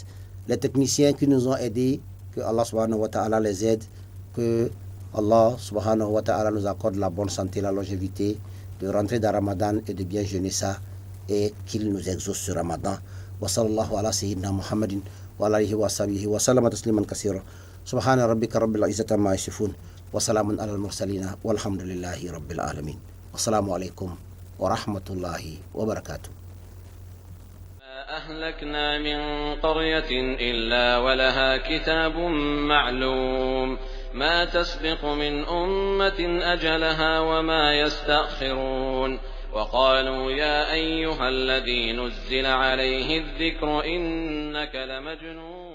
Les techniciens qui nous ont aidés, que Allah subhanahu wa ta'ala les aide, que Allah subhanahu wa ta'ala nous accorde la bonne santé, la longévité, de rentrer dans Ramadan et de bien jeûner ça, et qu'il nous exauce ce Ramadan. Wa sallallahu ala sayyidina Muhammadin wa alihi wa sahbihi wa sallama tasliman kaseera. Subhana rabbika rabbil izzati amma yasifun wa salamun ala al-mursalin walhamdulillahi rabbil alamin. Wassalamu alaikum wa rahmatullahi wa barakatuh. أهلكنا من قرية إلا ولها كتاب معلوم ما تسبق من أمة أجلها وما يستأخرون وقالوا يا أيها الذي نزل عليه الذكر إنك لمجنون